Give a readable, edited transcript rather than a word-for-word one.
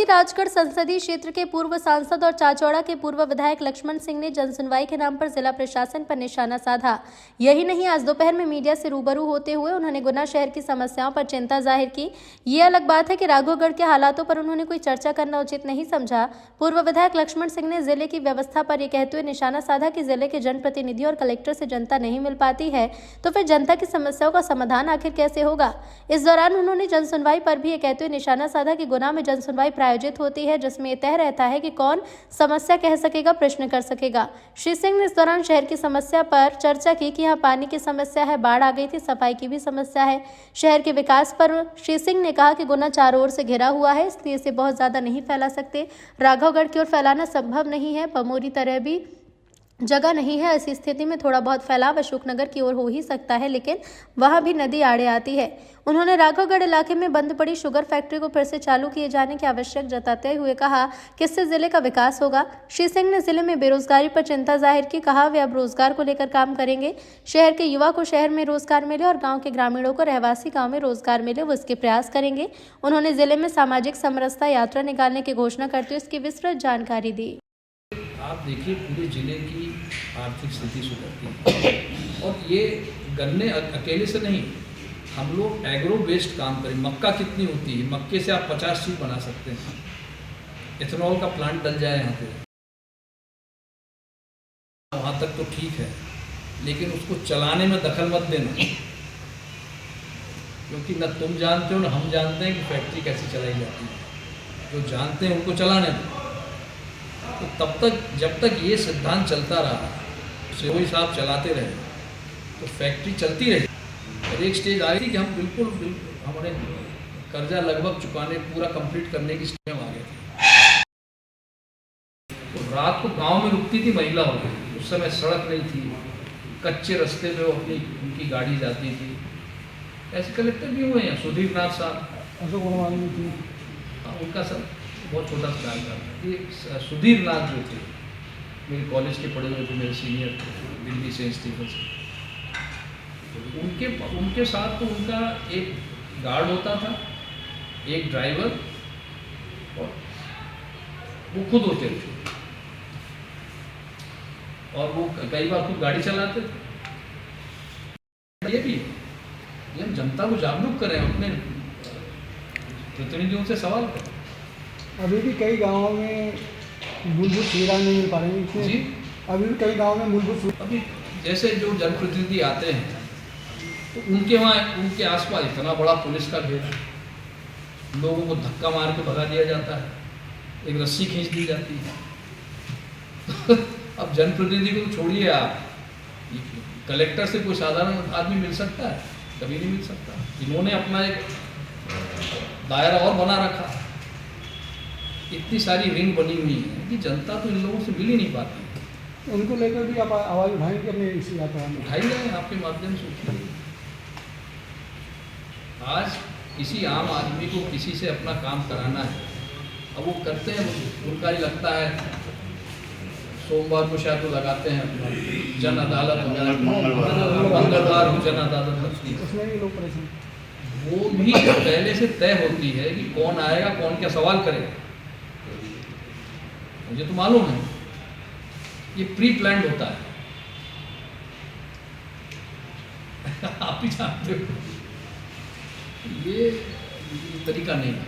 बस्ती राजगढ़ संसदीय क्षेत्र के पूर्व सांसद और चाचौड़ा के पूर्व विधायक लक्ष्मण सिंह ने जनसुनवाई के नाम पर जिला प्रशासन पर निशाना साधा। यही नहीं, आज दोपहर में मीडिया से रूबरू होते हुए उन्होंने गुना शहर की समस्याओं पर चिंता जाहिर की। ये अलग बात है कि राघवगढ़ के हालातों पर उन्होंने कोई चर्चा करना उचित नहीं समझा। पूर्व विधायक लक्ष्मण सिंह ने जिले की व्यवस्था पर यह कहते हुए निशाना साधा कि जिले के जनप्रतिनिधि और कलेक्टर से जनता नहीं मिल पाती है, तो फिर जनता की समस्याओं का समाधान आखिर कैसे होगा। इस दौरान उन्होंने जनसुनवाई पर भी ये कहते हुए निशाना साधा कि गुना में जनसुनवाई प्रायोजित होती है, जिसमें यह तय रहता है कि कौन समस्या कह सकेगा, प्रश्न कर सकेगा। श्री सिंह ने इस दौरान शहर की समस्या पर चर्चा की कि यहाँ पानी की समस्या है, बाढ़ आ गई थी, सफाई की भी समस्या है। शहर के विकास पर श्री सिंह ने कहा कि गुना चारों ओर से घिरा हुआ है, इसलिए इसे बहुत ज्यादा नहीं फैला सकते। राघवगढ़ की ओर फैलाना संभव नहीं है, बमोरी तरह भी जगह नहीं है। ऐसी स्थिति में थोड़ा बहुत फैलाव अशोकनगर की ओर हो ही सकता है, लेकिन वहां भी नदी आड़े आती है। उन्होंने राघवगढ़ इलाके में बंद पड़ी शुगर फैक्ट्री को फिर से चालू किए जाने की आवश्यक जताते हुए कहा कि इससे जिले का विकास होगा। श्री सिंह ने जिले में बेरोजगारी पर चिंता जाहिर की, कहा वे अब रोजगार को लेकर काम करेंगे। शहर के युवा को शहर में रोजगार मिले और गाँव के ग्रामीणों को रहवासी गाँव में रोजगार मिले, वो इसके प्रयास करेंगे। उन्होंने जिले में सामाजिक समरसता यात्रा निकालने की घोषणा करते हुए इसकी विस्तृत जानकारी दी। आप देखिए, पूरे जिले की आर्थिक स्थिति सुधरती है और ये गन्ने अकेले से नहीं, हम लोग एग्रो बेस्ड काम करें। मक्का कितनी होती है, मक्के से आप 50 चीज बना सकते हैं। एथेनॉल का प्लांट डल जाए यहाँ पे, वहाँ तक तो ठीक है, लेकिन उसको चलाने में दखल मत देना, क्योंकि न तुम जानते हो न हम जानते हैं कि फैक्ट्री कैसे चलाई जाती है। जो जानते हैं उनको चलाने दो। तो तब तक, जब तक ये सिद्धांत चलता रहा, वही साहब चलाते रहे, तो फैक्ट्री चलती रही। और एक स्टेज आई थी कि हम बिल्कुल हमारे कर्जा लगभग चुकाने, पूरा कंप्लीट करने की स्टेज में आ गए थे। तो रात को गांव में रुकती थी महिला हो गई, उस समय सड़क नहीं थी, कच्चे रास्ते पे उनकी गाड़ी जाती थी। ऐसे कलेक्टर भी हुए हैं, सुधीर नाथ साहब, उनका सब बहुत छोटा सा काम था। ये सुधीर नाथ जो थे, मेरे कॉलेज के पढ़े हुए थे, मेरे सीनियर थे, दिल्ली से, स्टीफन से। उनके साथ तो उनका एक गार्ड होता था, एक ड्राइवर, और वो खुद होते थे, और वो कई बार खुद गाड़ी चलाते थे। ये भी ये हम जनता को जागरूक करें, अपने प्रतिनिधियों से सवाल करें। अभी भी कई गांवों में मूलभूत सुविधा नहीं मिल पा रही है जी। अभी भी कई गांवों में मूलभूत, अभी जैसे जो जनप्रतिनिधि आते हैं तो उनके वहाँ, उनके आसपास इतना बड़ा पुलिस का घेरा, लोगों को धक्का मार के भगा दिया जाता है, एक रस्सी खींच दी जाती है। अब जनप्रतिनिधि को छोड़िए, आप कलेक्टर से कोई साधारण आदमी मिल सकता है? कभी नहीं मिल सकता। इन्होंने अपना एक दायरा और बना रखा, इतनी सारी रिंग बनी हुई है कि जनता तो इन लोगों से मिल ही नहीं पाती। उनको लेकर भी आप आवाज़ उठाएंगे? अपने इसी उठाई जाए, आपके माध्यम से उठाइए। आज किसी आम आदमी को किसी से अपना काम कराना है, अब वो करते हैं, उनका ही लगता है, सोमवार को शायद वो लगाते हैं अपना जन अदालत, मंगलवार को जन अदालत लगती है, उसमें भी लोग परेशान। वो भी पहले से तय होती है कि कौन आएगा, कौन क्या सवाल करेगा। मुझे तो मालूम है, ये प्री प्लान्ड होता है। आप ही जानते हो, ये तरीका नहीं है।